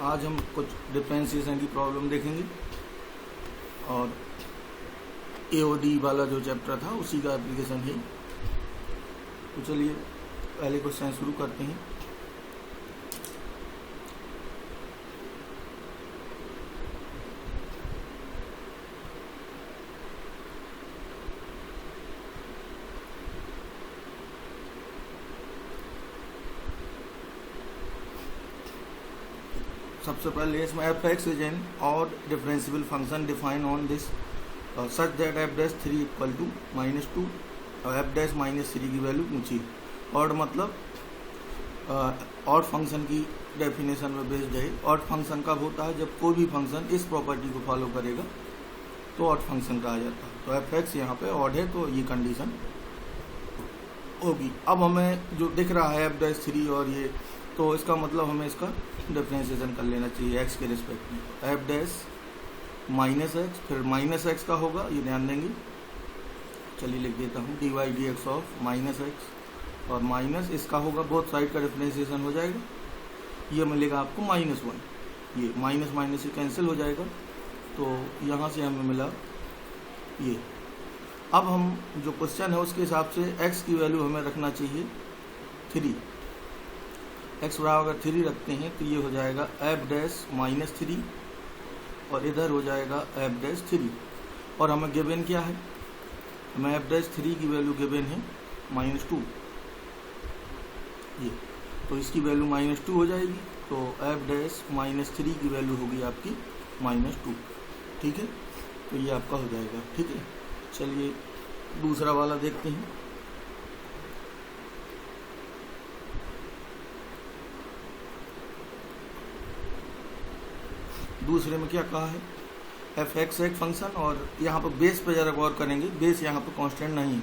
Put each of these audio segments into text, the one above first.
आज हम कुछ डिफरेंशिएशन की प्रॉब्लम देखेंगे और एओडी वाला जो चैप्टर था उसी का एप्लीकेशन है। तो चलिए पहले क्वेश्चन शुरू करते हैं। सबसे पहले इसमें f x is an odd differentiable function define on this such that f dash 3 equal to -2 और एफ डैश -3 की वैल्यू पूछी। ऑड मतलब ऑड फंक्शन की डेफिनेशन में बेस्ड है। ऑड फंक्शन कब होता है? जब कोई भी फंक्शन इस प्रॉपर्टी को फॉलो करेगा तो ऑड फंक्शन कहा जाता है। तो एफ एक्स यहाँ पे ऑड है तो ये कंडीशन होगी। अब हमें जो दिख रहा है एफ डैश 3 और ये, तो इसका मतलब हमें इसका डिफरेंशिएशन कर लेना चाहिए एक्स के रिस्पेक्ट में। एफ डैश -x फिर -x का होगा, ये ध्यान देंगे। चलिए लिख देता हूँ dy dx ऑफ -x और माइनस इसका होगा, बोथ साइड का डिफरेंशिएशन हो जाएगा। ये मिलेगा आपको -1, ये माइनस माइनस से कैंसिल हो जाएगा। तो यहाँ से हमें मिला ये। अब हम जो क्वेश्चन है उसके हिसाब से x की वैल्यू हमें रखना चाहिए 3। x बराबर अगर 3 रखते हैं तो ये हो जाएगा एफ डैश -3 और इधर हो जाएगा एफ डैश 3। और हमें गिवन क्या है? हमें एफ डैश 3 की वैल्यू गिवन है -2। ये तो इसकी वैल्यू -2 हो जाएगी। तो एफ डैश -3 की वैल्यू होगी आपकी -2। ठीक है, तो ये आपका हो जाएगा। ठीक है, चलिए दूसरा वाला देखते हैं। दूसरे में क्या कहा है? एफ एक्स एक फंक्शन और यहाँ पर बेस पे जरा गौर करेंगे। बेस यहाँ पर कांस्टेंट नहीं है,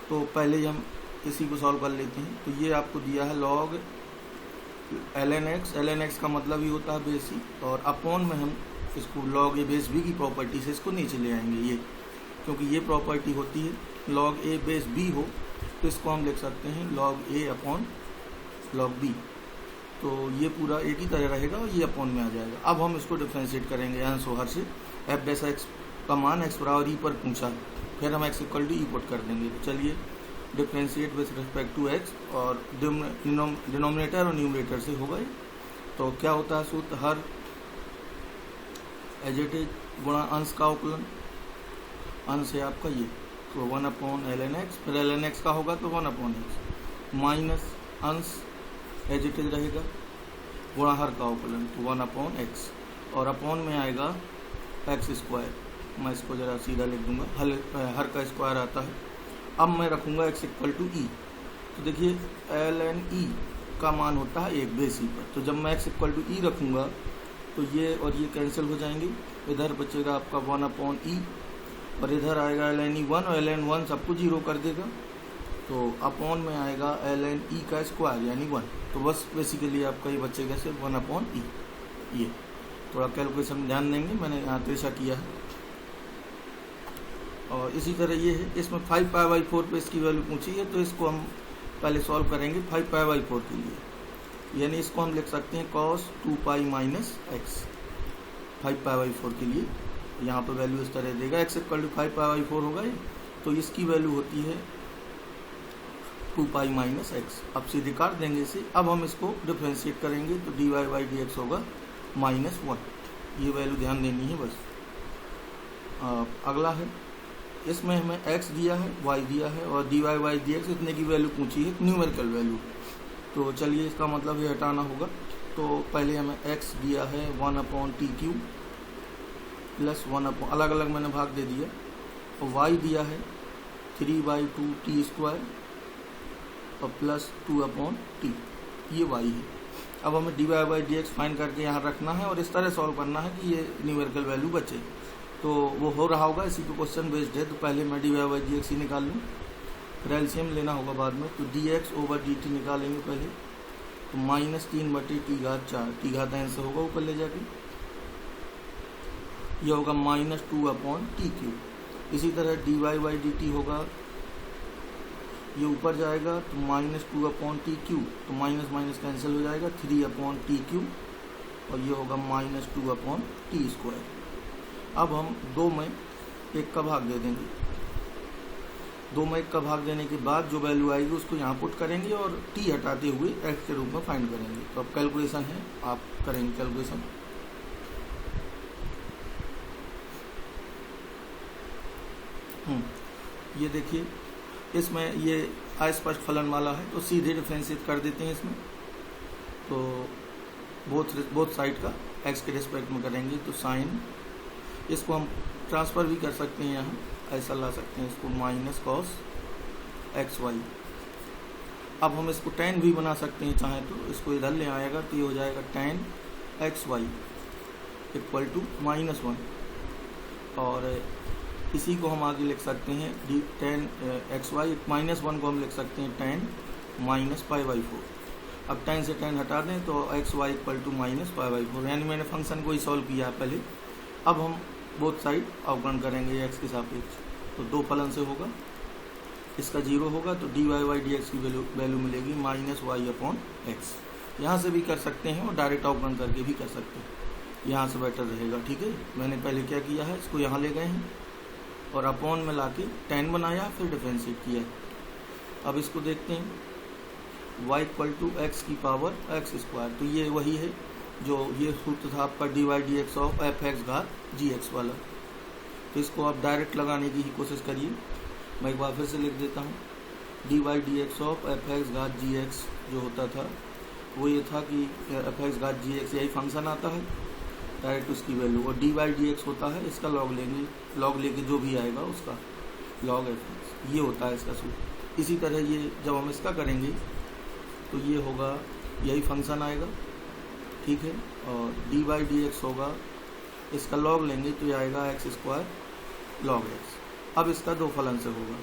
तो पहले ही हम इसी को सॉल्व कर लेते हैं। तो ये आपको दिया है log ln x। ln x का मतलब ही होता है बेस ही, और अपॉन में हम इसको log a बेस b की प्रॉपर्टी से इसको नीचे ले आएंगे। ये क्योंकि ये प्रॉपर्टी होती है log a बेस b हो तो इसको हम लिख सकते हैं log a upon log b। तो ये पूरा एक ही तरह रहेगा और ये अपॉन में आ जाएगा। अब हम इसको डिफ्रेंशिएट करेंगे अंश और हर से। एफ डैश एक्स का मान एक्स बराबर ई पर पूछा, फिर हम x equal to e put कर देंगे। तो चलिए differentiate with respect to x, और डिनोमिनेटर और न्यूमरेटर से होगा ये। तो क्या होता है सूत्र? हर एजेटेज गुणा अंश का अवकलन। अंश है आपका ये, तो 1/ln x, फिर ln x का होगा तो 1/x माइनस अंश एजिटेज रहेगा गुणा हर का अवकलन, तो 1/x और अपॉन में आएगा x²। मैं इसको जरा सीधा लिख दूंगा, हर का स्क्वायर आता है। अब मैं रखूंगा x इक्वल टू ई। तो देखिए ln e का मान होता है 1 बेस ई पर। तो जब मैं x इक्वल टू ई रखूंगा तो ये और ये कैंसिल हो जाएंगे। इधर बचेगा आपका 1/e और इधर आएगा ln e1 और ln 1 सबको 0 कर देगा। तो अपॉन में आएगा ln e का स्क्वायर यानी 1। तो बस बेसिकली आपका ये बचेगा सिर्फ 1/e। ये थोड़ा कैलकुलेशन ध्यान देंगे, मैंने यहाँ तिरछा किया है। और इसी तरह ये है, इसमें 5π/4 पे इसकी वैल्यू पूछी है, तो इसको हम पहले सॉल्व करेंगे 5π/4 के लिए। यानी इसको हम लिख सकते हैं cos 2π - x 5π/4 के लिए। यहाँ पर वैल्यू इस तरह देगा, x इक्वल टू 5π/4 होगा ये, तो इसकी वैल्यू होती है 2π - x। अब सीधे काट देंगे इसे। अब हम इसको डिफ्रेंशिएट करेंगे तो dy dx होगा -1। ये वैल्यू ध्यान देनी है बस। अगला है, इसमें हमें x दिया है, y दिया है और dy dx इतने की वैल्यू पूछी है, न्यूमेरिकल वैल्यू। तो चलिए इसका मतलब ये हटाना होगा। तो पहले हमें x दिया है 1/t³ प्लस 1 अलग अलग मैंने भाग दे दिया, और y दिया है 3/2t² और प्लस 2/t। ये y है। अब हमें dy dx फाइंड करके यहाँ रखना है और इस तरह सॉल्व करना है कि ये न्यूमेरिकल वैल्यू बचे। तो वो हो रहा होगा, इसी पे क्वेश्चन बेस्ड है। तो पहले मैं dy dx ही निकाल लूँ, फिर एलसीएम लेना होगा बाद में। तो dx/dt निकालेंगे पहले, तो -3/t4 t घात n से होगा ऊपर ले जाके। यह होगा -2/t³। इसी तरह dy/dt होगा, ये ऊपर जाएगा तो -2/t³, तो माइनस माइनस कैंसिल हो जाएगा 3/t³ और ये होगा -2/t²। अब हम 2 में 1 का भाग दे देंगे। 2 में 1 का भाग देने के बाद जो वैल्यू आएगी उसको यहाँ पुट करेंगे और t हटाते हुए x के रूप में फाइंड करेंगे। तो अब कैलकुलेशन है, आप करेंगे कैलकुलेशन। ये देखिए, इसमें ये अस्पष्ट फलन वाला है तो सीधे डिफरेंशिएट कर देते हैं इसमें। तो बोथ साइड का x के रिस्पेक्ट में करेंगे तो साइन, इसको हम ट्रांसफ़र भी कर सकते हैं, यहाँ ऐसा ला सकते हैं इसको -cos xy। अब हम इसको tan भी बना सकते हैं चाहें तो, इसको इधर ले आएगा तो ये हो जाएगा tan xy = -1। और इसी को हम आगे लिख सकते हैं tan xy -1 को हम लिख सकते हैं tan -π/4। अब tan से tan हटा दें तो xy = -π/4, यानी मैंने फंक्शन को ही सॉल्व किया है पहले। अब हम बोथ साइड अवकलन करेंगे x के सापेक्ष, तो 2 फलन से होगा, इसका 0 होगा तो dy/dx की वैल्यू मिलेगी -y/x। यहाँ से भी कर सकते हैं और डायरेक्ट अवकलन करके भी कर सकते हैं, यहाँ से बेटर रहेगा। ठीक है, मैंने पहले क्या किया है, इसको यहाँ ले गए हैं और अपॉन में लाके tan बनाया, फिर डिफरेंशिएट किया। अब इसको देखते हैं, y = x² तो ये वही है जो ये सूत्र था आपका dy/dx ऑफ f(x)(gx) वाला। तो इसको आप डायरेक्ट लगाने की ही कोशिश करिए। मैं एक बार फिर से लिख देता हूँ, dy/dx ऑफ f(x)(gx) जो होता था वो ये था कि f(x)(gx) यही फंक्शन आता है, डायरेक्ट उसकी वैल्यू, और dy/dx होता है इसका लॉग लेंगे, लॉग लेके जो भी आएगा उसका log f, ये होता है इसका सूत्र। इसी तरह ये जब हम इसका करेंगे तो ये होगा, यही फंक्शन आएगा, ठीक है, और dy/dx होगा, इसका लॉग लेंगे तो ये आएगा x² log x। अब इसका 2 फलन से होगा,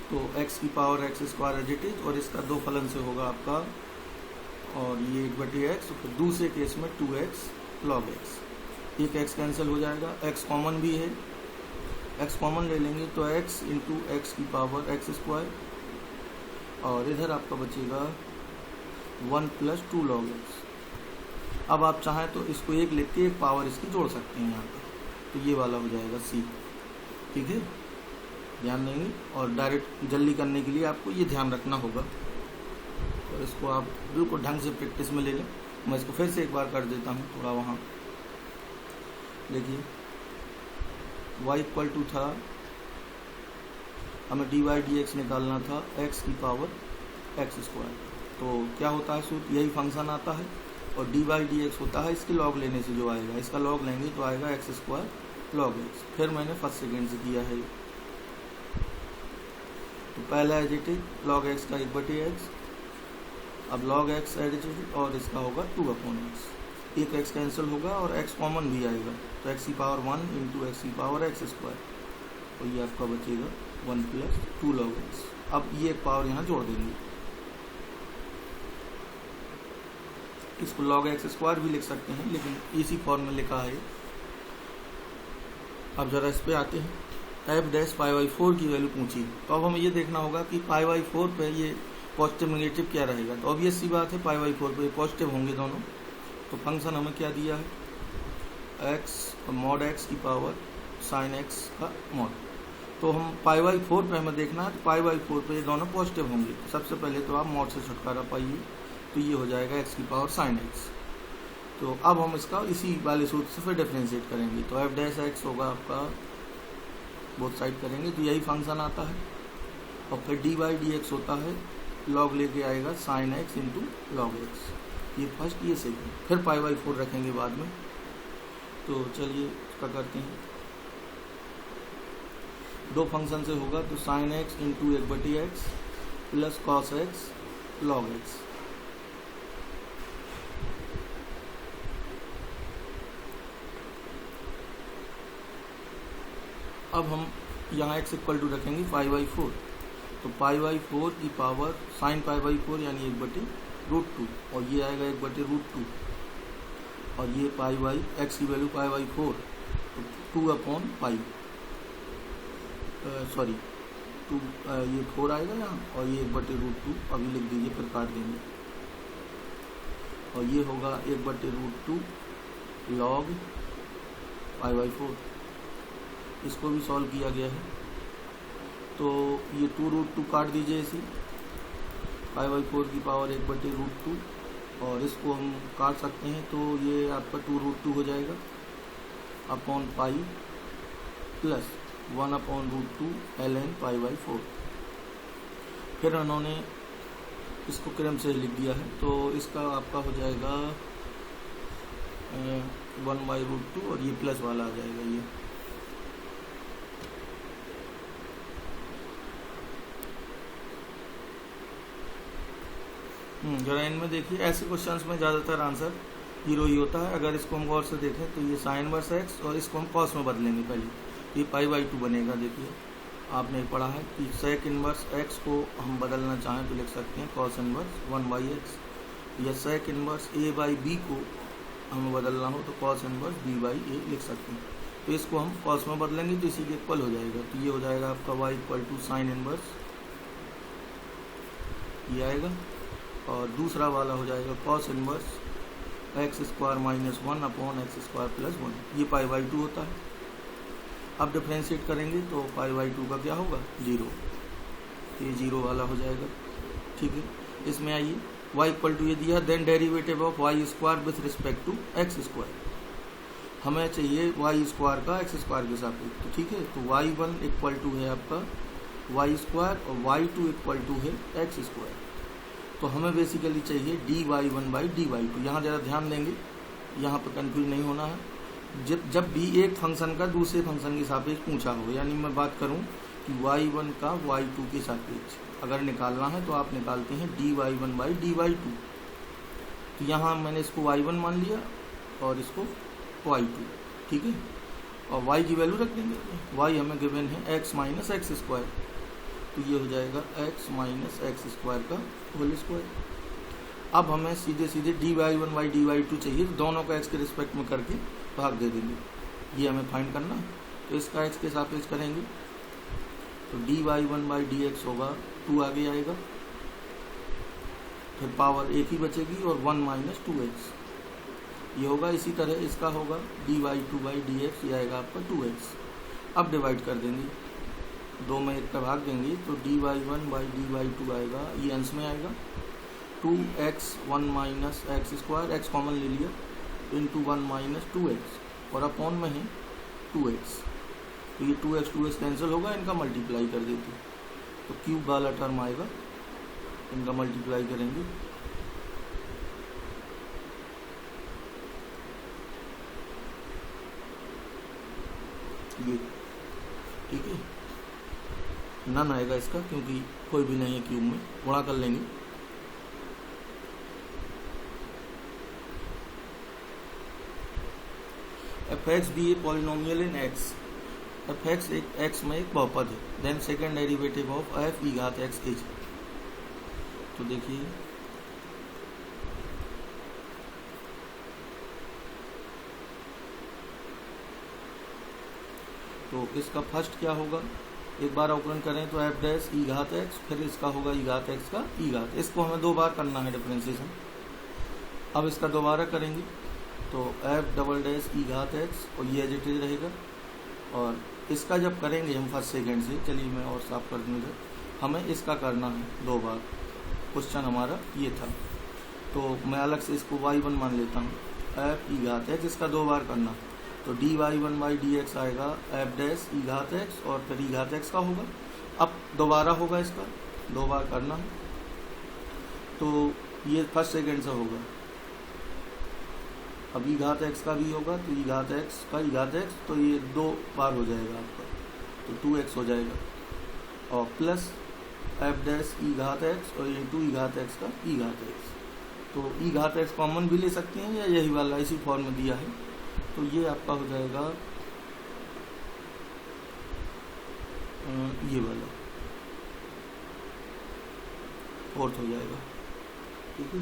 तो x⁴x² एडिटिव, और इसका 2 फलन से होगा आपका, और ये 1/x, फिर दूसरे केस में 2x log x। एक x कैंसिल हो जाएगा, x कॉमन भी है, x कॉमन ले लेंगे तो x × x⁴x², और इधर आपका बचेगा 1 + 2 log x। अब आप चाहें तो इसको 1 लिख के एक पावर इसकी जोड़ सकते हैं यहाँ पर, तो ये वाला हो जाएगा c। ठीक है, ध्यान देंगे, और डायरेक्ट जल्दी करने के लिए आपको ये ध्यान रखना होगा, और इसको आप बिल्कुल ढंग से प्रैक्टिस में ले लें। मैं इसको फिर से एक बार कर देता हूँ, थोड़ा वहाँ देखिए, y = था, हमें dy/dx निकालना था x⁴x², तो क्या होता है सूत्र, यही फंक्शन आता है, और dy/dx होता है इसके लॉग लेने से जो आएगा, इसका लॉग लेंगे तो आएगा x² log x। फिर मैंने फर्स्ट सेकेंड से किया है, तो पहला एडिटिव log x का 1/x, अब log x एडिटिव, और इसका होगा 2/x। एक x कैंसिल होगा और x कॉमन भी आएगा, तो x⁴ 1 × x⁴x², तो ये आपका बचेगा 1 + 2 log x। अब ये एक पावर यहाँ जोड़ देंगे, इसको log x² भी लिख सकते हैं, लेकिन इसी फॉर्म में लिखा है। अब जरा इस पे आते हैं, f'π/4 की वैल्यू पूछी, तो अब हमें ये देखना होगा कि π/4 पे ये पॉजिटिव नेगेटिव क्या रहेगा। तो ऑब्वियस सी बात है, π/4 पे पॉजिटिव होंगे दोनों। तो फंक्शन हमें क्या दिया है, x mod x⁴ sin x का mod। तो हम π/4 पे हमें देखना है, तो π/4 पे ये दोनों पॉजिटिव होंगे। सबसे पहले तो आप mod से छुटकारा पाइए, तो ये हो जाएगा x⁴ sin x। तो अब हम इसका इसी वाले सूत्र से फिर डिफरेंशिएट करेंगे, तो f' होगा आपका, बोथ साइड करेंगे तो यही फंक्शन आता है, और फिर dy/dx होता है, log लेके आएगा sin x × log x। ये फर्स्ट, ये सेकंड, फिर π/4 रखेंगे बाद में। तो चलिए इसका करते हैं, 2 फंक्शन से होगा, तो sin x × 1/x + cos x log x। अब हम यहाँ x = रखेंगे π/4, तो π/4 की पावर sin π/4 यानी 1/√2, और ये आएगा 1/√2, और ये x की वैल्यू π/4, तो 2/π, सॉरी 2, ये 4 आएगा यहाँ, और ये 1/√2 अभी लिख दीजिए, फिर काट देंगे, और ये होगा 1/√2 log π/4। इसको भी सॉल्व किया गया है, तो ये 2√2 काट दीजिए इसी, π/4 की पावर 1/√2, और इसको हम काट सकते हैं, तो ये आपका 2√2 हो जाएगा अपॉन पाई प्लस 1/√2 ln π/4। फिर उन्होंने इसको क्रम से लिख दिया है, तो इसका आपका हो जाएगा 1/√2 और ये प्लस वाला आ जाएगा ये। जरा इनमें देखिए, ऐसे क्वेश्चंस में ज़्यादातर आंसर 0 ही होता है। अगर इसको हम गौर से देखें तो ये साइन इनवर्स x और इसको हम कॉस में बदलेंगे पहले, ये π/2 बनेगा। देखिए आपने पढ़ा है कि सेक इनवर्स x को हम बदलना चाहें तो लिख सकते हैं कॉस इनवर्स 1/x, या सेक इनवर्स a/b को हमें बदलना हो तो कॉस इनवर्स b/a लिख सकते हैं। तो इसको हम कॉस में बदलेंगे तो इसी के इक्वल हो जाएगा, तो ये हो जाएगा आपका y = साइन इनवर्स, ये आएगा, और दूसरा वाला हो जाएगा cos inverse x² - 1 upon x² + 1, ये π/2 होता है। अब डिफ्रेंशिएट करेंगे तो π/2 का क्या होगा 0, ये 0 वाला हो जाएगा। ठीक है, इसमें आइए y = ये दिया, then derivative of y² with respect to x²। हमें चाहिए y² का x² के सापेक्ष, तो ठीक है, तो y1 = है आपका y² और y2 = है x²। तो हमें बेसिकली चाहिए dy1/dy2। यहाँ ज़रा ध्यान देंगे, यहाँ पर कंफ्यूज नहीं होना है। जब भी एक फंक्शन का दूसरे फंक्शन के सापेक्ष पूछा हो, यानी मैं बात करूँ कि y1 का y2 के सापेक्ष अगर निकालना है तो आप निकालते हैं dy1/dy2। तो यहाँ मैंने इसको y1 मान लिया और इसको y2, ठीक है, और y की वैल्यू रख देंगे। y हमें गिवन है x - x², तो ये हो जाएगा x - x² का होल स्क्वायर। अब हमें सीधे सीधे dy1/dy2 चाहिए, तो दोनों का x के रिस्पेक्ट में करके भाग दे देंगे, ये हमें फाइंड करना है। तो इसका x के सापेक्ष करेंगे तो dy1/dx होगा 2 आगे आएगा, फिर पावर एक ही बचेगी और 1 - 2x ये होगा। इसी तरह इसका होगा dy2/dx, ये आएगा आपका 2x। अब डिवाइड कर देंगे, 2 में 1 का भाग देंगे तो dy1/dy2 आएगा, ये अंश में आएगा 2x 1 - x², x कॉमन ले लिया, इंटू 1 - 2x और अपॉन में है 2x। तो ये 2x कैंसिल होगा, इनका मल्टीप्लाई कर देते, तो क्यूब वाला टर्म आएगा, इनका मल्टीप्लाई करेंगे, ये ठीक है, नन आएगा इसका, क्योंकि कोई भी नहीं है क्यूब में, गुणा कर लेंगे। fx भी a polynomial in x, fx एक x में एक बहुपद है, then second derivative of f e घात x इज। तो देखिए तो इसका फर्स्ट क्या होगा, एक बार अवकलन करें तो f' e घात x, फिर इसका होगा e घात x का e घात। इसको हमें 2 बार करना है डिफरेंशिएशन। अब इसका दोबारा करेंगे तो f" e घात x, और ये एज इट इज रहेगा। और इसका जब करेंगे हम फर्स्ट सेकेंड से, चलिए मैं और साफ कर दूँगा, हमें इसका करना है 2 बार। क्वेश्चन हमारा ये था, तो मैं अलग से इसको y1 मान लेता हूँ, f e घात x, इसका 2 बार करना, तो dy1/dx आएगा f' e घात x और फिर e घात x का होगा। अब दोबारा होगा, इसका 2 बार करना है, तो ये फर्स्ट सेकेंड से होगा। अब e घात x का भी होगा, तो e घात x का e घात x, तो ये 2 बार हो जाएगा आपका, तो 2x हो जाएगा, और प्लस f' e घात x और इंटू e घात x का e घात x। तो e घात x कॉमन भी ले सकते हैं या यही वाला इसी फॉर्म में दिया है, तो ये आपका हो जाएगा ये वाला 4th हो जाएगा, ठीक है।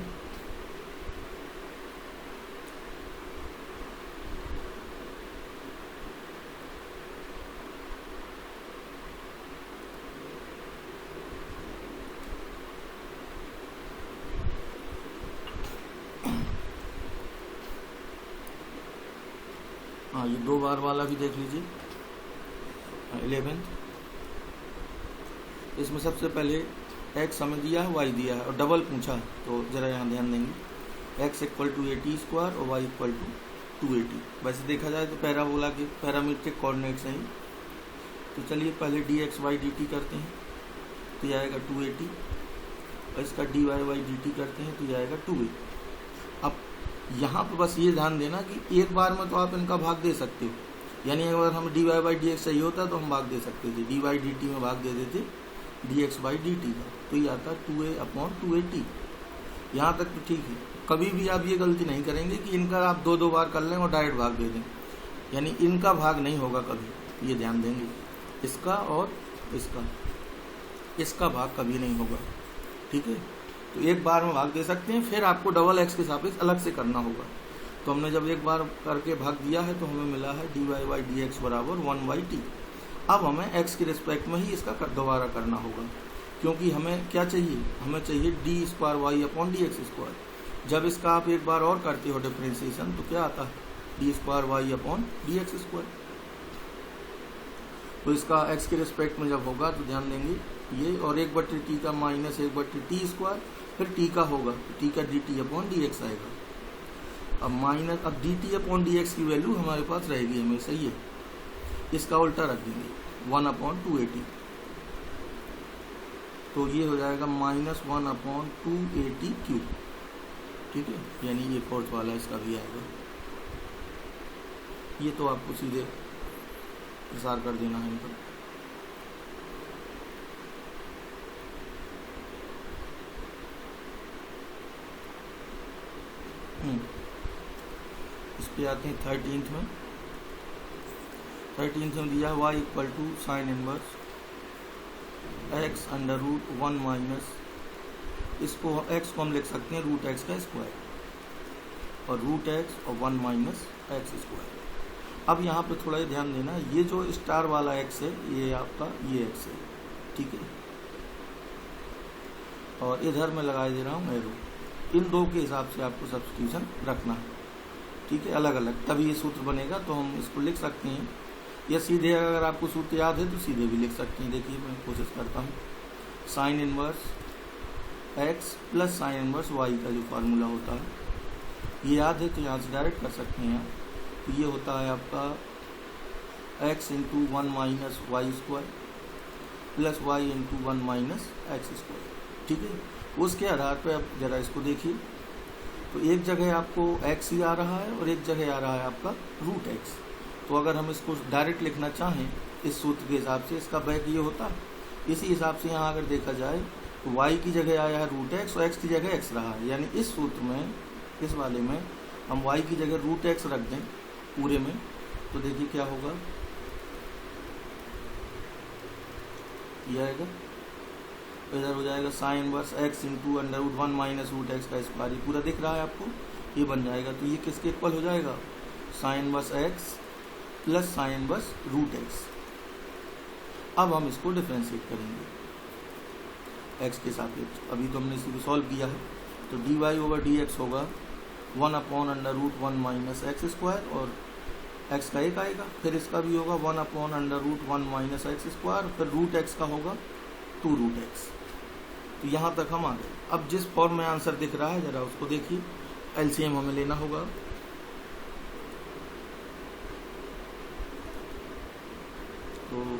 हाँ, ये 2 बार वाला भी देख लीजिए। 11 इसमें सबसे पहले x हमें दिया है, y दिया है और डबल पूछा, तो ज़रा यहाँ ध्यान देंगे। x इक्वल टू 80 स्क्वायर और y इक्वल टू 280। वैसे देखा जाए तो पैराबोला के पैरामीट्रिक कोऑर्डिनेट्स हैं। तो चलिए पहले dx by dt करते हैं, तो यह आएगा 280, और इसका dy by dt करते हैं तो यह आएगा 280। अब यहाँ पर बस ये ध्यान देना कि एक बार में तो आप इनका भाग दे सकते हो, यानी अगर हम dy by dx सही होता तो हम भाग दे सकते थे, dy by dt में भाग दे देते dx by dt का, तो ये आता 2a/280। यहाँ तक तो ठीक है। कभी भी आप ये गलती नहीं करेंगे कि इनका आप 2 बार कर लें और डायरेक्ट भाग दे दें, यानी इनका भाग नहीं होगा कभी, ये ध्यान देंगे। इसका और इसका भाग कभी नहीं होगा, ठीक है। तो एक बार में भाग दे सकते हैं, फिर आपको डबल एक्स के सापेक्ष अलग से करना होगा। तो हमने जब एक बार करके भाग दिया है तो हमें मिला है dy by dx बराबर 1/t। अब हमें x के रिस्पेक्ट में ही इसका दोबारा करना होगा, क्योंकि हमें क्या चाहिए, हमें चाहिए d²y/dx²। जब इसका आप एक बार और करते हो डिफ्रेंशिएशन तो क्या आता है, d²y/dx²। तो इसका x के रिस्पेक्ट में जब होगा तो ध्यान देंगे ये, और 1/t का माइनस 1/t², फिर t का होगा तो t का dt/dx आएगा। अब dt/dx की वैल्यू हमारे पास रहेगी हमेशा ये, इसका उल्टा रख देंगे 1/280, तो ये हो जाएगा -1/280³, ठीक है। यानी ये फोर्थ वाला इसका भी आएगा। ये तो आपको सीधे विचार कर देना है इनका। इस पे आते हैं 13th में। 13th में दिया y equal to sine inverse x under root 1 minus, इसको x को हम लिख सकते हैं रूट x का स्क्वायर, और रूट x और 1 माइनस x स्क्वायर। अब यहाँ पे थोड़ा ही ध्यान देना, ये जो स्टार वाला x है ये आपका ये x है, ठीक है। और इधर मैं लगा दे रहा हूँ एरो। इन दो के हिसाब से आपको सब्स्टिट्यूशन रखना है, ठीक है, अलग अलग, तभी ये सूत्र बनेगा। तो हम इसको लिख सकते हैं, या सीधे अगर आपको सूत्र याद है तो सीधे भी लिख सकते हैं। देखिए मैं कोशिश करता हूँ, sign inverse x plus sine inverse y का जो फार्मूला होता है ये याद है तो यहाँ से डायरेक्ट कर सकते हैं। तो ये होता है आपका x into 1 minus y square plus y into 1 minus x square, ठीक है। उसके आधार पर आप जरा इसको देखिए, तो एक जगह आपको x ही आ रहा है और एक जगह आ रहा है आपका रूट x। तो अगर हम इसको डायरेक्ट लिखना चाहें इस सूत्र के हिसाब से, इसका बैक ये होता है। इसी हिसाब से यहाँ अगर देखा जाए तो y की जगह आया है रूट x और x की जगह x रहा है, यानी इस सूत्र में, इस वाले में हम y की जगह रूट x रख दें पूरे में, तो देखिए क्या होगा, ये आएगा, इधर हो जाएगा sine inverse x into under root 1 minus root x का स्क्वायर, ये पूरा दिख रहा है आपको, ये बन जाएगा। तो ये किसके इक्वल हो जाएगा, sine inverse x plus sine inverse root x। अब हम इसको डिफरेंशिएट करेंगे x के सापेक्ष। अभी तो हमने इसी को सॉल्व किया है, तो dy/dx होगा 1/√1 माइनस एक्स स्क्वायर, और x का एक आएगा, फिर इसका भी होगा 1/√1 माइनस एक्स स्क्वायर, फिर रूट x का होगा 2 रूट x। तो यहाँ तक हम आ गए। अब जिस फॉर्म में आंसर दिख रहा है जरा उसको देखिए, एलसीएम हमें लेना होगा। तो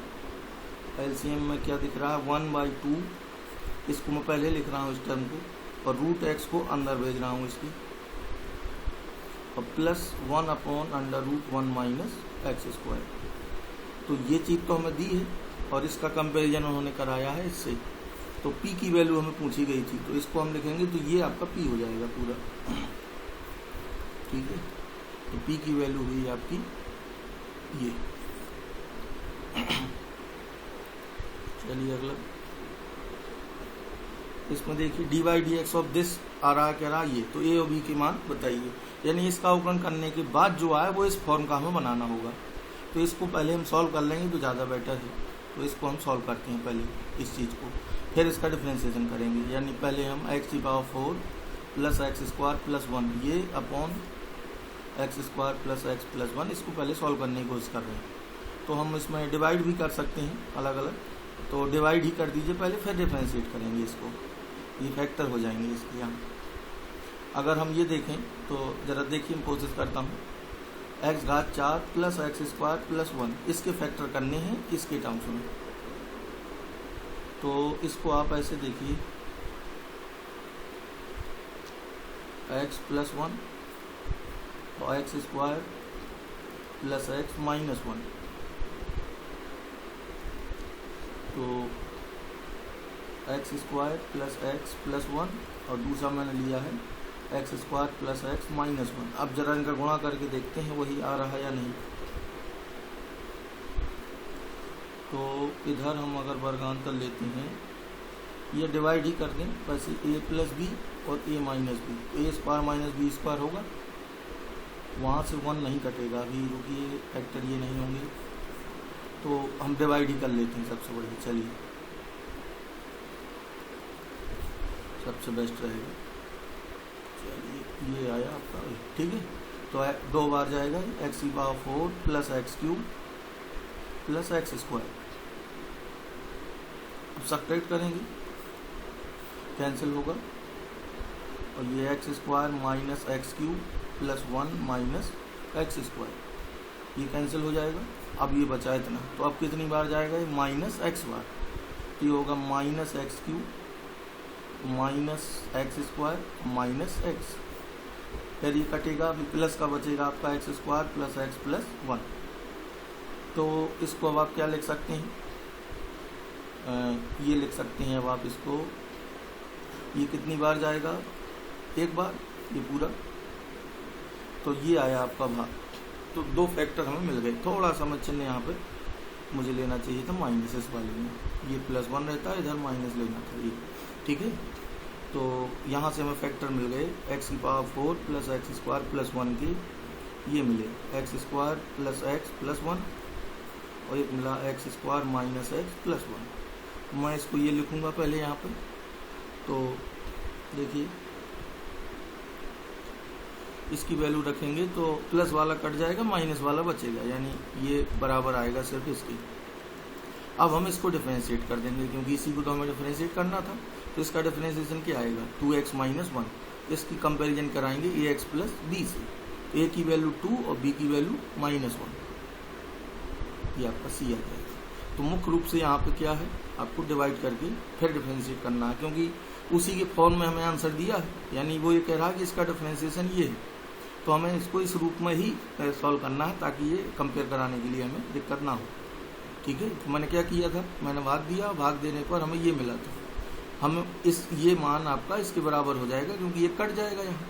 एलसीएम में क्या दिख रहा है, 1/2, इसको मैं पहले लिख रहा हूँ इस टर्म को, और रूट x को अंदर भेज रहा हूँ इसकी, और प्लस 1/√1 माइनस एक्स स्क्वायर। तो ये चीज़ तो हमें दी है और इसका कंपैरिजन उन्होंने कराया है इससे। तो p की वैल्यू हमें पूछी गई थी, तो इसको हम लिखेंगे तो ये आपका p हो जाएगा पूरा, ठीक है। तो p की वैल्यू हुई आपकी ये। चलिए अगला, इसमें देखिए dy/dx ऑफ दिस आ रहा है, कह रहा है ये, तो a और b की मान बताइए, यानी इसका अवकलन करने के बाद जो आए वो इस फॉर्म का हमें बनाना होगा। तो इसको पहले हम सॉल्व कर लेंगे तो ज़्यादा बेटर है। तो इसको हम सॉल्व करते हैं पहले इस चीज़ को, फिर इसका डिफ्रेंशिएशन करेंगे। यानी पहले हम x⁴ plus x square plus 1 ये upon x square plus x plus 1, इसको पहले सॉल्व करने की कोशिश कर रहे हैं। तो हम इसमें डिवाइड भी कर सकते हैं अलग अलग, तो डिवाइड ही कर दीजिए पहले, फिर डिफरेंशिएट करेंगे इसको, ये फैक्टर हो जाएंगे इसके यहाँ। अगर हम ये देखें तो ज़रा देखिए, मैं कोशिश करता हूँ। एक्स घात 4 प्लस एक्स स्क्वायर प्लस 1, इसके फैक्टर करने हैं इसके टर्म्स में। तो इसको आप ऐसे देखिए, एक्स प्लस 1 और x square plus x minus 1, तो x square plus x plus 1 और दूसरा मैंने लिया है x square plus x minus 1। अब जरा इनका गुणा करके देखते हैं वही आ रहा है या नहीं। तो इधर हम अगर वर्गांतर लेते हैं, ये डिवाइड ही कर दें वैसे, ए प्लस बी और ए माइनस बी, ए स्क्वायर माइनस बी स्क्वायर होगा, वहाँ से 1 नहीं कटेगा। अभी रुकिए, फैक्टर ये नहीं होंगे, तो हम डिवाइड ही कर लेते हैं सबसे बढ़िया। चलिए, सबसे बेस्ट रहेगा। चलिए, ये आया आपका, ठीक है। तो 2 बार जाएगा एक्स की power 4 plus x cube plus x square. अब सब्ट्रैक्ट करेंगे, कैंसिल होगा, और ये x square minus x cube plus 1 minus x square, ये कैंसिल हो जाएगा। अब ये बचा इतना, तो अब कितनी बार जाएगा ये, माइनस एक्स बार, तो ये होगा minus x cube minus x square minus x, फिर ये कटेगा, अभी प्लस का बचेगा आपका x square plus x plus 1। तो इसको अब आप क्या लिख सकते हैं, ये लिख सकते हैं अब आप इसको, ये कितनी बार जाएगा, एक बार, ये पूरा। तो ये आया आपका भाग। तो 2 फैक्टर हमें मिल गए। थोड़ा सा मैं चिन्ह यहाँ पे मुझे लेना चाहिए था माइनस इस वाले में, ये प्लस 1 रहता है, इधर माइनस लेना था ये, ठीक है। तो यहाँ से हमें फैक्टर मिल गए, एक्स की power 4 plus x square plus 1 के, ये मिले x square plus x plus 1, और एक मिला x square minus x plus 1। मैं इसको ये लिखूँगा पहले यहाँ पे। तो देखिए, इसकी वैल्यू रखेंगे तो प्लस वाला कट जाएगा, माइनस वाला बचेगा, यानी ये बराबर आएगा सिर्फ इसकी। अब हम इसको डिफरेंशिएट कर देंगे, क्योंकि इसी को तो हमें डिफरेंशिएट करना था। तो इसका डिफरेंशिएशन क्या आएगा, 2x माइनस 1। इसकी कंपैरिजन कराएंगे ax प्लस b से, a की वैल्यू 2 और b की वैल्यू माइनस 1, ये आपका c आ जाएगा। तो मुख्य रूप से यहाँ पे क्या है, आपको डिवाइड करके फिर डिफरेंशिएट करना है, क्योंकि उसी के फॉर्म में हमें आंसर दिया है, यानी वो ये कह रहा है कि इसका डिफरेंशिएशन ये है, तो हमें इसको इस रूप में ही सॉल्व करना है, ताकि ये कंपेयर कराने के लिए हमें दिक्कत ना हो, ठीक है। तो मैंने क्या किया था, मैंने भाग दिया, भाग देने पर हमें ये मिला था, हम ये मान आपका इसके बराबर हो जाएगा, क्योंकि ये कट जाएगा यहाँ,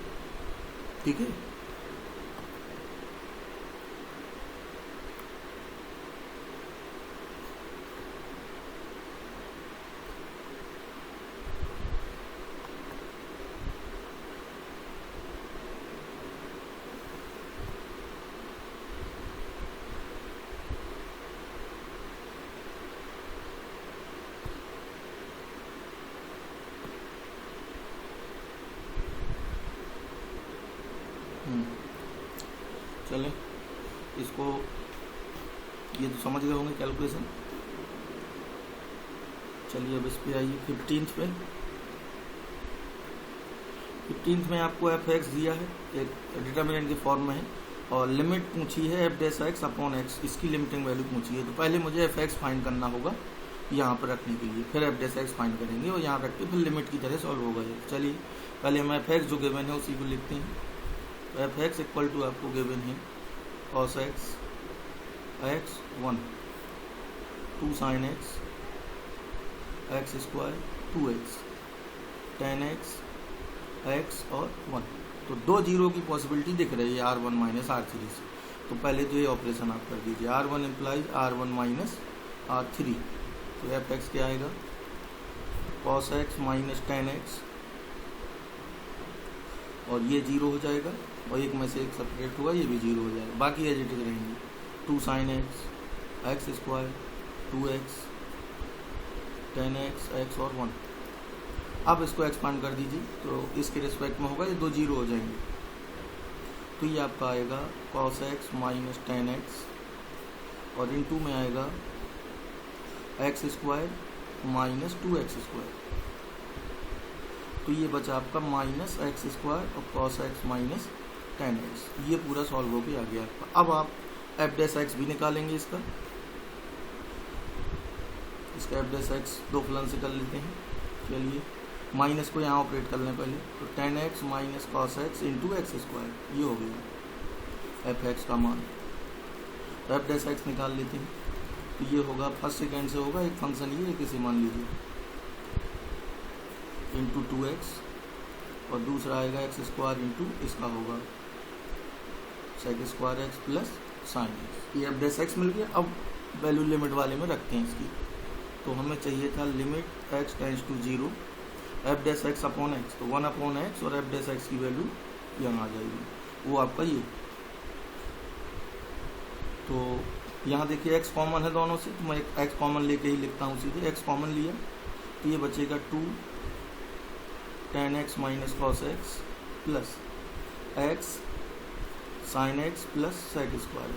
ठीक है। चलें, इसको ये तो समझ गए होंगे कैलकुलेशन। चलिए अब इस पे आइए 15th पे। 15th में आपको एफ एक्स दिया है, एक डिटर्मिनेंट के फॉर्म में है, और लिमिट पूछी है F dash x upon x, इसकी लिमिटिंग वैल्यू पूछी है। तो पहले मुझे एफ एक्स फाइंड करना होगा यहाँ पर रखने के लिए, फिर एफ डैश एक्स फाइंड करेंगे और यहाँ रख के फिर लिमिट की तरह सॉल्व होगा। चलिए पहले हम एफ एक्स जो गिवन है उसी को लिखते हैं। तो एफ एक्स इक्वल टू आपको गिवन है cos x x 1 2 sin x x square 2x tan x x और 1। तो 2 जीरो की पॉसिबिलिटी दिख रही है r1 माइनस r3 से। तो पहले तो ये ऑपरेशन आप कर दीजिए, r1 implies r1 minus r3। तो एफ एक्स क्या आएगा, cos x minus tan x, और ये जीरो हो जाएगा, और एक में से एक सेपरेट हुआ, ये भी जीरो हो जाएगा, बाकी एज इट इज रहेंगे। 2 sin x x square 2x tan x x और 1। अब इसको एक्सपांड कर दीजिए, तो इसके रिस्पेक्ट में होगा, ये 2 जीरो हो जाएंगे। तो ये आपका आएगा cos x माइनस 10x और इनटू में आएगा x square minus 2x square. तो ये बचा आपका माइनस एक्स स्क्वायर और cos x माइनस 10x। ये पूरा सॉल्व हो के आ गया आपका। अब आप एफ डैश एक्स भी निकालेंगे इसका एफ डैश एक्स दो फलन से कर लेते हैं। चलिए माइनस को यहाँ ऑपरेट कर लें पहले, तो 10x minus cos x into x square, ये हो गया एफ एक्स का मान। तो एफ डैश एक्स निकाल लेते हैं, तो ये होगा फर्स्ट सेकेंड से होगा एक फंक्शन ये किसी मान लीजिए इंटू 2x और दूसरा आएगा एक्स स्क्वायर इंटू इसका होगा sec square x plus sine x. ये एफ डैश एक्स मिल गया। अब वैल्यू लिमिट वाले में रखते हैं इसकी, तो हमें चाहिए था limit x tends to 0 f dash x upon x, तो 1 अपॉन एक्स और एफ डैश एक्स की वैल्यू यहाँ आ जाएगी, वो आपका ये। तो यहाँ देखिए x कॉमन है दोनों से, तो मैं x कॉमन लेके ही लिखता हूँ सीधे। x कॉमन लिया तो ये बचेगा 2 10x minus cos x plus x sine x plus sec square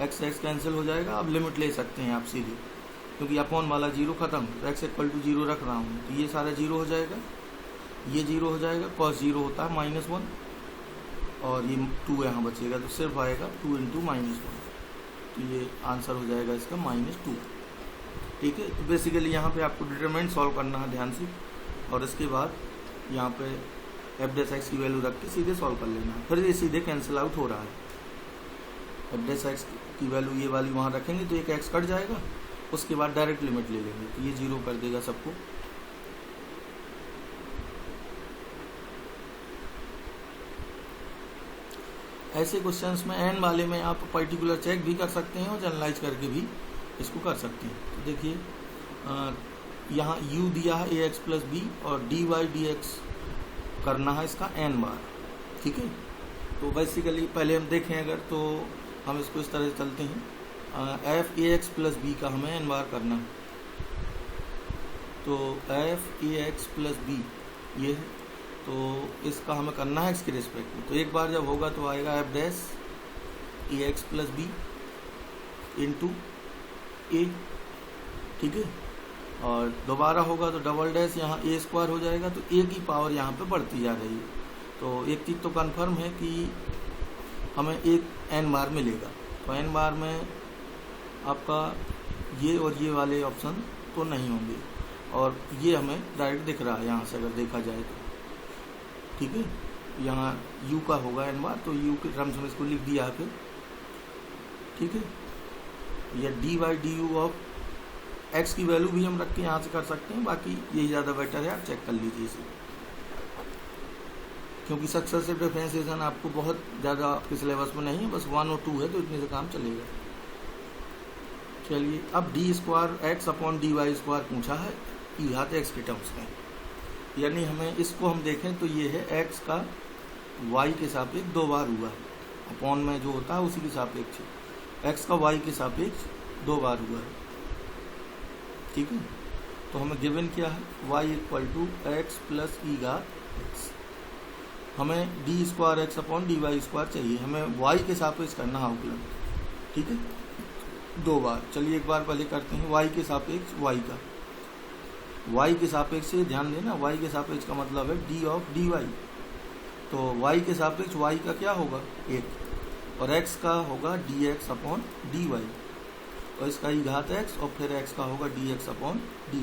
x. X cancel हो जाएगा। अब लिमिट ले सकते हैं आप सीधे, क्योंकि अपॉन वाला 0 खत्म, तो x इक्वल टू 0 रख रहा हूँ, तो ये सारा 0 हो जाएगा, ये 0 हो जाएगा, cos 0 होता है -1 और ये 2 यहाँ बचेगा, तो सिर्फ आएगा 2 इंटू -1, तो ये आंसर हो जाएगा इसका -2। ठीक है, तो बेसिकली यहाँ पे आपको डिटरमिनेंट सॉल्व करना है ध्यान से, और इसके बाद यहाँ पे एफ डैश एक्स की वैल्यू रख के सीधे सॉल्व कर लेना है। फिर ये सीधे कैंसिल आउट हो रहा है। एफ डैश एक्स की वैल्यू ये वाली वहाँ रखेंगे तो एक एक्स कट जाएगा, उसके बाद डायरेक्ट लिमिट ले लेंगे, तो ये 0 कर देगा सबको। ऐसे क्वेश्चंस में एन वाले में आप पर्टिकुलर चेक भी कर सकते हैं और जनरलाइज करके भी इसको कर सकते हैं। तो देखिए यहाँ u दिया है ax प्लस बी और dy dx करना है इसका n बार। ठीक है, तो बेसिकली पहले हम देखें अगर, तो हम इसको इस तरह से चलते हैं, f a x plus b का हमें n बार करना है, तो f a x plus b ये है, तो इसका हमें करना है एक्स के रिस्पेक्ट में। तो एक बार जब होगा तो आएगा एफ डैश ए एक्स प्लस बी इंटू ए। ठीक है, और दोबारा होगा तो डबल डैश यहाँ ए स्क्वायर हो जाएगा, तो ए की पावर यहाँ पे बढ़ती जा रही है। तो एक चीज़ तो कन्फर्म है कि हमें एक एन बार मिलेगा, तो एन बार में आपका ये और ये वाले ऑप्शन तो नहीं होंगे, और ये हमें डायरेक्ट दिख रहा है यहाँ से अगर देखा जाए तो। ठीक है, यहाँ u का होगा एन बार, तो u के टर्म्स में इसको लिख दिया फिर। ठीक है, या D by D you of x की वैल्यू भी हम रख के यहाँ से कर सकते हैं, बाकी यही ज़्यादा बेटर है, आप चेक कर लीजिए इसे, क्योंकि सक्सेसिव डिफरेंशिएशन आपको बहुत ज़्यादा आपके सिलेबस में नहीं है, बस 1 और 2 है, तो इतने से काम चलेगा। चलिए, अब d square x upon d y square पूछा है ई घात एक्स के टर्म्स में, यानी हमें इसको हम देखें तो ये है एक्स का वाई के सापेक्ष 2 बार हुआ है, अपॉन में जो होता है उसी के सापेक्ष, एक्स का वाई के सापेक्ष 2 बार हुआ है। ठीक है, तो हमें गिवन क्या है, y equal to x plus e घात एक्स। हमें d square x upon d y square चाहिए, हमें y के सापेक्ष करना है अवकलन। ठीक है, 2 बार। चलिए एक बार पहले करते हैं y के सापेक्ष y का, y के सापेक्ष से ध्यान देना, y के सापेक्ष का मतलब है d ऑफ dy, तो y के सापेक्ष y का क्या होगा 1, और x का होगा dx अपॉन dy, और इसका ई घात x, और फिर x का होगा dx अपॉन dy।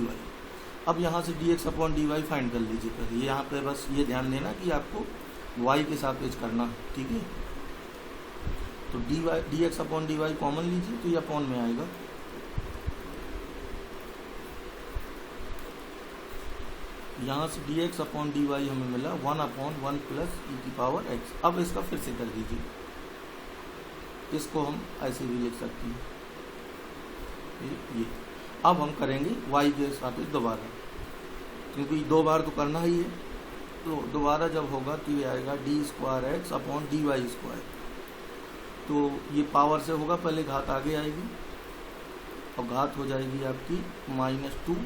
अब यहाँ से dx अपॉन dy फाइंड कर लीजिए पहले, ये यहाँ पे बस ये ध्यान देना कि आपको y के सापेक्ष करना है। ठीक है, तो dx अपॉन dy कॉमन लीजिए, तो ये अपॉन में आएगा, यहाँ से dx अपॉन dy हमें मिला 1 अपॉन 1 प्लस ई की पावर x। अब इसका फिर से कर दीजिए, इसको हम ऐसे भी लिख सकते हैं, ये। अब हम करेंगे y के सापेक्ष दोबारा, क्योंकि 2 बार तो करना ही है, तो दोबारा जब होगा तो ये आएगा d square x upon d y square, तो ये पावर से होगा, पहले घात आगे आएगी और घात हो जाएगी आपकी -2,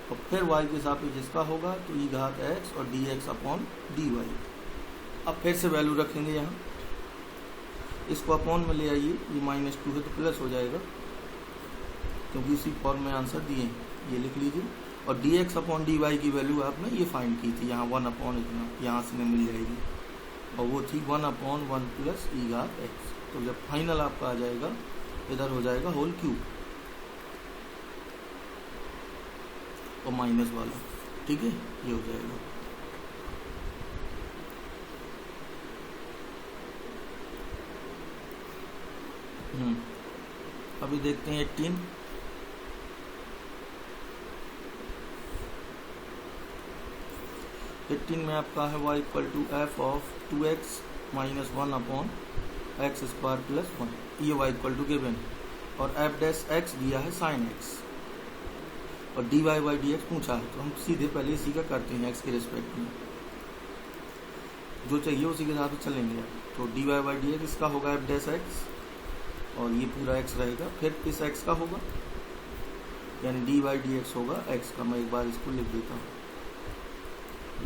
और फिर y के सापेक्ष इसका होगा, तो ई घात x और d x upon d y. अब फिर से वैल्यू रखेंगे यहाँ, इसको अपॉन में ले आइए, ये -2 है तो प्लस हो जाएगा, क्योंकि इसी फॉर्म में आंसर दिए हैं, ये लिख लीजिए। और dx अपॉन dy की वैल्यू आपने ये फाइंड की थी, यहाँ 1 अपॉन इतना, यहाँ से मिल जाएगी, और वो थी 1/1 प्लस ई घात एक्स। तो जब फाइनल आपका आ जाएगा, इधर हो जाएगा होल क्यूब और माइनस वाला, ठीक है, ये हो जाएगा। अभी देखते हैं 18 में आपका है y equal to f of 2x minus 1 upon x square plus 1, ये y इक्वल टू गिवन, और एफ डैश एक्स दिया है साइन एक्स, और dy बाई डी एक्स पूछा है, तो हम सीधे पहले इसी का करते हैं एक्स के रिस्पेक्ट में, जो चाहिए उसी के साथ चलेंगे। तो dy बाई डी एक्स इसका होगा एफ डैश एक्स, और ये पूरा x रहेगा, फिर इस x का होगा, यानी dy बाई डी एक्स होगा x का। मैं एक बार इसको लिख देता हूँ,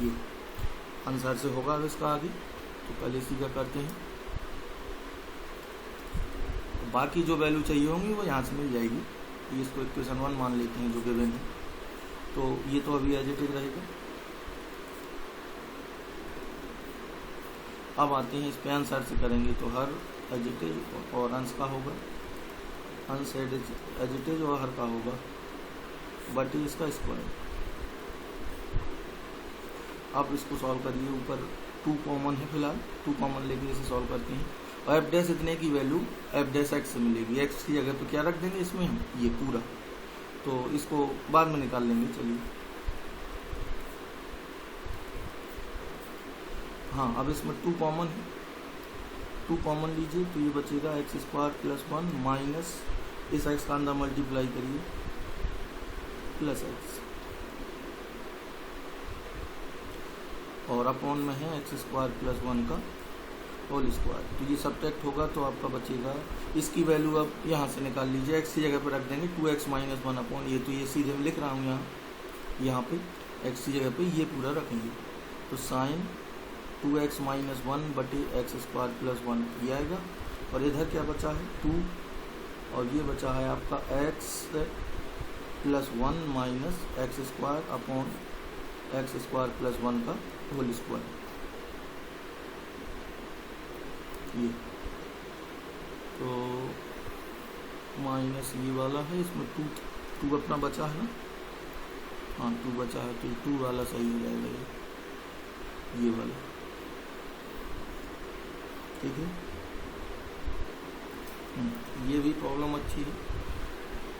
ये आंसर से होगा अब इसका आगे, तो पहले इसी का करते हैं, बाकी जो वैल्यू चाहिए होंगी वो यहाँ से मिल जाएगी। ये इसको इक्वेशन 1 मान लेते हैं जो गिवन है, तो ये तो अभी एज इट इज रहेगा। अब आते हैं इस पे आंसर से करेंगे, तो हर एज इट इज और अंश का होगा, अंश एज इट इज और हर का होगा, बटे इसका स्क्वायर। अब इसको सॉल्व करिए, ऊपर 2 कॉमन है फिलहाल, 2 कॉमन लेके इसे सॉल्व करते हैं, और एफ डैश इतने की वैल्यू एफ डैश एक्स से मिलेगी, एक्स की जगह पे क्या रख देंगे इसमें हम, ये पूरा, तो इसको बाद में निकाल लेंगे। चलिए हाँ, अब इसमें 2 कॉमन है, 2 कॉमन लीजिए, तो ये बचेगा एक्स स्क्वायर प्लस 1 माइनस इस एक्स का अंदर मल्टीप्लाई करिए प्लस एक्स, और अपॉन में है एक्स स्क्वायर प्लस 1 का होल स्क्वायर। तो ये सब्ट्रैक्ट होगा, तो आपका बचेगा, इसकी वैल्यू अब यहाँ से निकाल लीजिए, एक्स की जगह पर रख देंगे 2x माइनस 1 अपॉन ये, तो ये सीधे मैं लिख रहा हूँ यहाँ पे एक्स की जगह पे ये पूरा रखेंगे, तो साइन 2x माइनस 1 बटे एक्स स्क्वायर प्लस 1 ये आएगा, और इधर क्या बचा है 2, और ये बचा है आपका x plus 1 minus x square upon x square plus 1 का होल स्क्वायर, ये तो माइनस ये वाला है, इसमें 2 अपना बचा है ना, हाँ 2 बचा है, तो 2 वाला सही हो जाएगा, ये वाला, ठीक है। ये भी प्रॉब्लम अच्छी है,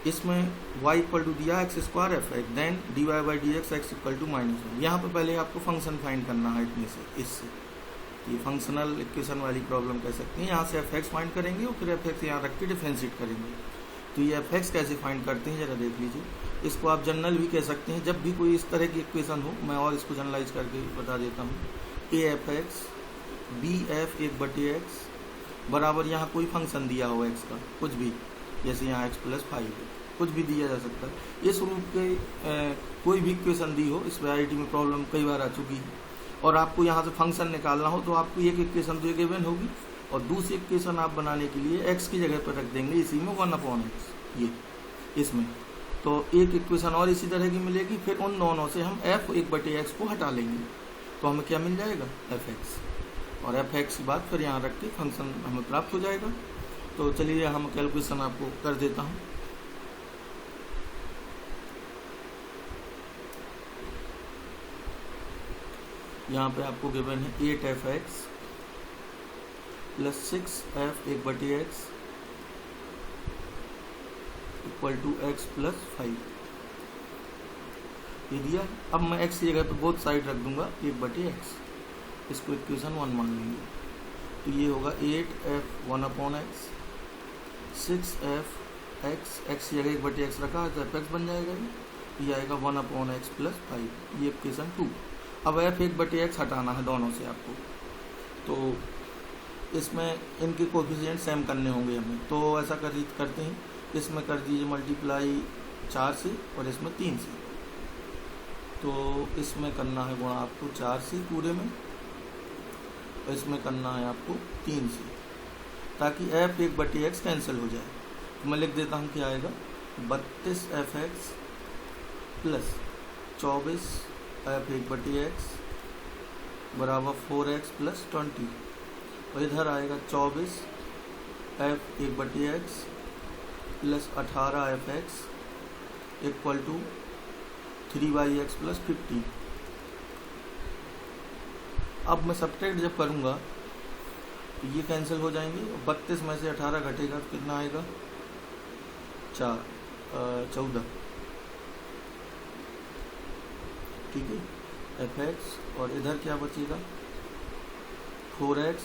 इसमें y इक्वल टू दिया x square f x, then d y by d x x equal to -1। यहाँ पे पहले आपको फंक्शन फाइंड करना है इतने से, इससे ये फंक्शनल इक्वेशन वाली प्रॉब्लम कह सकते हैं। यहाँ से एफ एक्स फाइंड करेंगे और फिर एफ एक्स यहाँ रख के डिफरेंशिएट करेंगे। तो ये एफ एक्स कैसे फाइंड करते हैं जरा देख लीजिए। इसको आप जनरल भी कह सकते हैं, जब भी कोई इस तरह की इक्वेशन हो, मैं और इसको जनरलाइज करके बता देता हूँ। A f x b f 1/x बराबर यहाँ कोई फंक्शन दिया हो एक्स का, कुछ भी, जैसे यहाँ x + 5 है, कुछ भी दिया जा सकता है। इस रूप के कोई भी इक्वेशन दी हो, इस वैरायटी में प्रॉब्लम कई बार आ चुकी है, और आपको यहाँ से फंक्शन निकालना हो तो आपको एक इक्वेशन तो ये गिवन होगी, और दूसरी इक्वेशन आप बनाने के लिए x की जगह पर रख देंगे इसी में 1/x, ये इसमें। तो एक इक्वेशन और इसी तरह की मिलेगी, फिर उन दोनों से हम f 1/x को हटा लेंगे, तो हमें क्या मिल जाएगा fx, और fx की बात फिर यहाँ रख के फंक्शन हमें प्राप्त हो जाएगा। तो चलिए हम कैलकुलेशन आपको कर देता हूँ। यहाँ पे आपको गिवन है 8f(x) + 6f 1/x = x + 5 ये दिया। अब मैं x की जगह पे बोथ साइड रख दूंगा 1/x, इसको इक्वेशन 1 मान लेंगे। तो ये होगा 8f 1/x 6f x की जगह 1/x रखा तो fx बन जाएगा, ये आएगा 1/x + 5, ये इक्वेशन 2। अब f 1/x हटाना है दोनों से आपको, तो इसमें इनके कोफिशिएंट सेम करने होंगे हमें। तो ऐसा करते हैं, इसमें कर दीजिए मल्टीप्लाई 4 से और इसमें 3 से। तो इसमें करना है गुणा आपको 4 से पूरे में, और इसमें करना है आपको 3 से। ताकि एफ एक बटे एक्स कैंसिल हो जाए। तो मैं लिख देता हूँ क्या आएगा, 32 एफ एक्स प्लस 24 एफ एक बटे एक्स बराबर 4x प्लस 20। और इधर आएगा 24 एफ एक बटे x plus 18 f x equal to 3y(x) plus 50। अब मैं सब्ट्रैक्ट जब करूँगा तो ये कैंसिल हो जाएंगे। 32 में से 18 घटेगा तो कितना आएगा, 14। ठीक है, एफ एक्स और इधर क्या बचेगा, 4x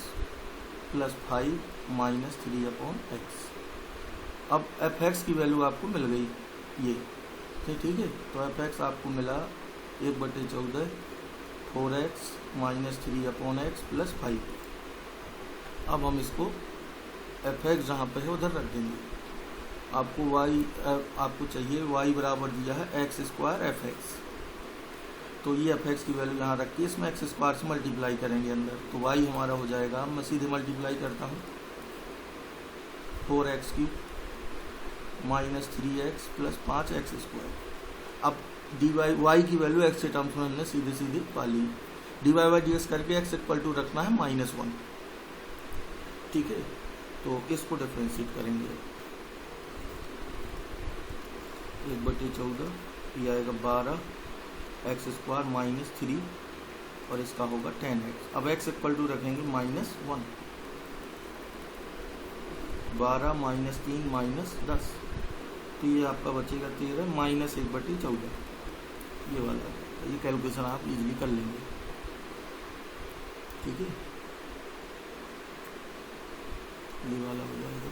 प्लस 5 माइनस 3/x। अब एफ एक्स की वैल्यू आपको मिल गई ये, ठीक है। तो एफ एक्स आपको मिला 1/14 4x माइनस 3/x प्लस 5। अब हम इसको एफ एक्स जहाँ पे है उधर रख देंगे। आपको आपको चाहिए y बराबर दिया है x² एफ एक्स, तो ये एफ एक्स की वैल्यू यहाँ रख के इसमें x² से मल्टीप्लाई करेंगे अंदर, तो y हमारा हो जाएगा, मैं सीधे मल्टीप्लाई करता हूँ, 4x³ minus 3x plus 5x²। अब dy y की वैल्यू x के टर्म्स में हमने सीधे सीधे पा ली। dy/dx करके x इक्वल टू रखना है -1। ठीक है, तो इसको डिफरेंशिएट करेंगे। 1/14 ये आएगा 12x² माइनस 3 और इसका होगा 10x। अब x इक्वल टू रखेंगे -1, 12 माइनस 3 माइनस 10, तो ये आपका बचेगा 13 माइनस 1/14। ये वाला, ये कैलकुलेशन आप इजीली कर लेंगे। ठीक है, ये वाला हो जाएगा।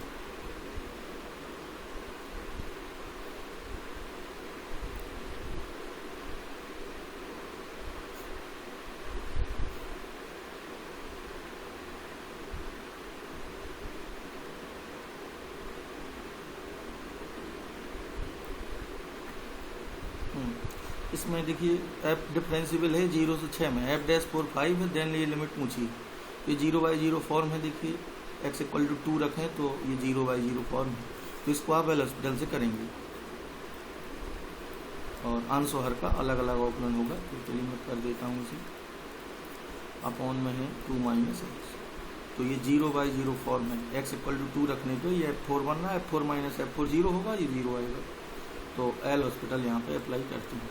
इसमें देखिए एफ डिफरेंशिएबल है 0 से 6 में, f'4 5 है, देन ये लिमिट पूछी, ये 0/0 फॉर्म है। देखिए x इक्वल टू 2 रखें तो ये 0/0 फॉर्म है, तो इसको आप एल हॉस्पिटल से करेंगे और अंश और हर का अलग अलग ऑपरेशन होगा। तो चलिए मैं कर देता हूँ इसे। अपॉन में है 2 माइनस एक्स, तो ये 0/0 फॉर्म है। x इक्वल टू 2 रखने पे ये f4 बनना है, f4 माइनस f4 0 होगा, ये 0 आएगा। तो एल हॉस्पिटल यहाँ पे अप्लाई करते हैं,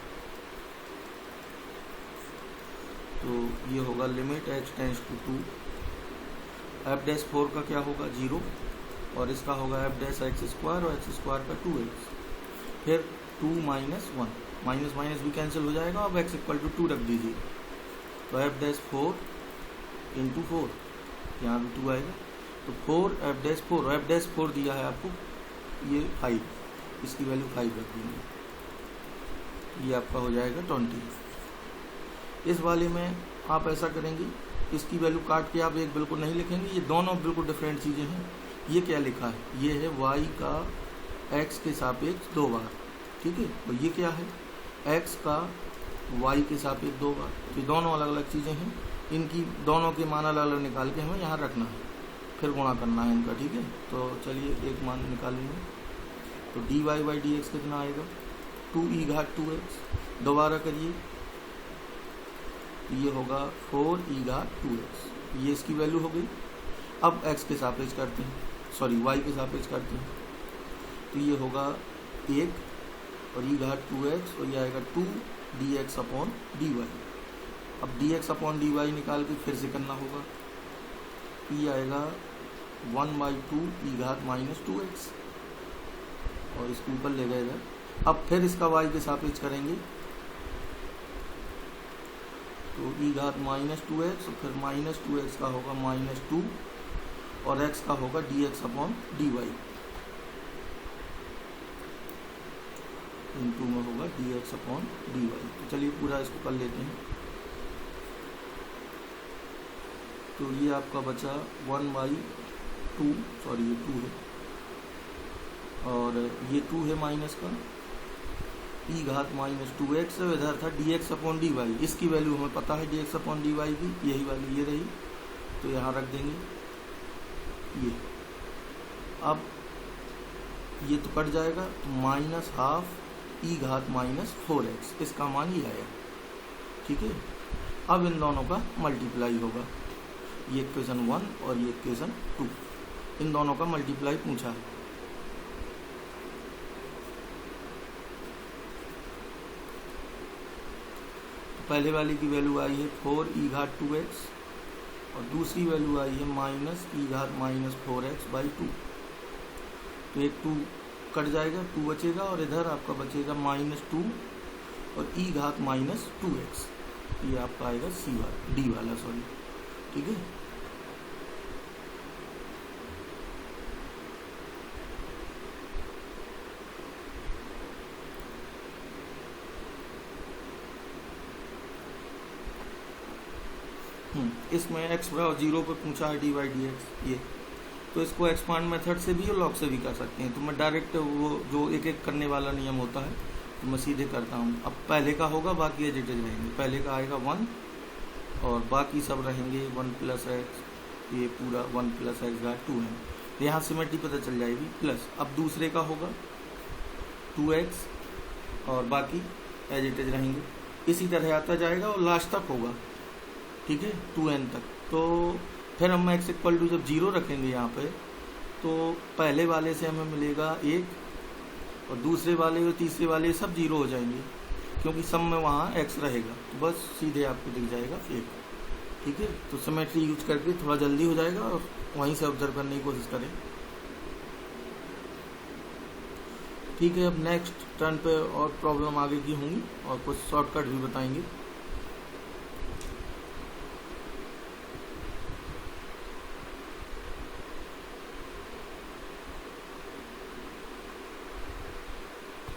तो ये होगा limit h tends to 2, f'4 का क्या होगा 0 और इसका होगा f'(x² और x² का 2x, फिर 2 माइनस 1, माइनस माइनस भी कैंसिल हो जाएगा। अब x इक्वल टू 2 रख दीजिए, तो f'4 इंटू 4, यहाँ भी 2 आएगा, तो 4 f'4 दिया है आपको ये 5, इसकी वैल्यू 5 रख देंगे, ये आपका हो जाएगा 20। इस वाले में आप ऐसा करेंगे, इसकी वैल्यू काट के आप एक बिल्कुल नहीं लिखेंगे, ये दोनों बिल्कुल डिफरेंट चीज़ें हैं। ये क्या लिखा है, ये है y का x के सापेक्ष 2 बार। ठीक है, तो ये क्या है, x का y के सापेक्ष 2 बार। तो ये दोनों अलग अलग चीज़ें हैं, इनकी दोनों के मान अलग अलग निकाल के हमें यहाँ रखना है, फिर गुणा करना है इनका। ठीक है, तो चलिए एक मान निकालेंगे, तो dy/dx कितना आएगा, 2e⁻2x। दोबारा करिए, ये होगा 4e⁻2x, ये इसकी वैल्यू हो गई। अब x के सापेक्ष करते हैं, सॉरी y के सापेक्ष करते हैं, तो ये होगा 1 और e⁻2x और ये आएगा 2 dx/dy। अब dx/dy निकाल के फिर से करना होगा, ये आएगा 1/2 e⁻−2x और इसको ऊपर ले गए इधर। अब फिर इसका y के सापेक्ष करेंगे, तो e⁻−2x और फिर -2x का होगा -2 और x का होगा dx/dy, इनटू में होगा dx/dy। तो चलिए पूरा इसको कर लेते हैं, तो ये आपका बचा 1/2, सॉरी ये 2 है और ये 2 है माइनस का, e⁻−2x इधर था dx/dy, इसकी वैल्यू हमें पता है dx/dy की, यही वाली ये रही, तो यहाँ रख देंगे ये अब ये तो कट जाएगा, माइनस हाफ ई घात माइनस 4x, इसका मान ये आया। ठीक है, अब इन दोनों का मल्टीप्लाई होगा, ये इक्वेशन 1 और ये इक्वेशन 2, इन दोनों का मल्टीप्लाई पूछा है। तो पहले वाली की वैल्यू आई है 4 ई घात 2x और दूसरी वैल्यू आई है माइनस ई घात माइनस 4x/2। तो एक 2 कट जाएगा, 2 बचेगा और इधर आपका बचेगा -2 और ई घात माइनस 2x, ये आपका आएगा सी वाला, डी वाला सॉरी। ठीक है, इसमें x बराबर 0 पे पूछा है dy/dx ये, तो इसको एक्सपांड मेथड से भी और लॉग से भी कर सकते हैं। तो मैं डायरेक्ट वो जो एक एक करने वाला नियम होता है तो मैं सीधे करता हूँ। अब पहले का होगा, बाकी एज इट इज रहेंगे। पहले का आएगा 1 और बाकी सब रहेंगे 1 + x, ये पूरा 1 + x/2 है, तो यहाँ सिमेट्री पता चल जाएगी। प्लस अब दूसरे का होगा 2x और बाकी एज इट इज रहेंगे, इसी तरह आता जाएगा और लास्ट तक होगा। ठीक है, 2n तक। तो फिर हम x = जब 0 रखेंगे यहाँ पे, तो पहले वाले से हमें मिलेगा 1 और दूसरे वाले और तीसरे वाले सब 0 हो जाएंगे, क्योंकि सब में वहाँ x रहेगा, तो बस सीधे आपको दिख जाएगा 1। ठीक है, तो सिमेट्री यूज करके थोड़ा जल्दी हो जाएगा और वहीं से ऑब्जर्व करने की कोशिश करें। ठीक है, अब नेक्स्ट टर्न पे और प्रॉब्लम आगे की होंगी और कुछ शॉर्टकट भी बताएंगे।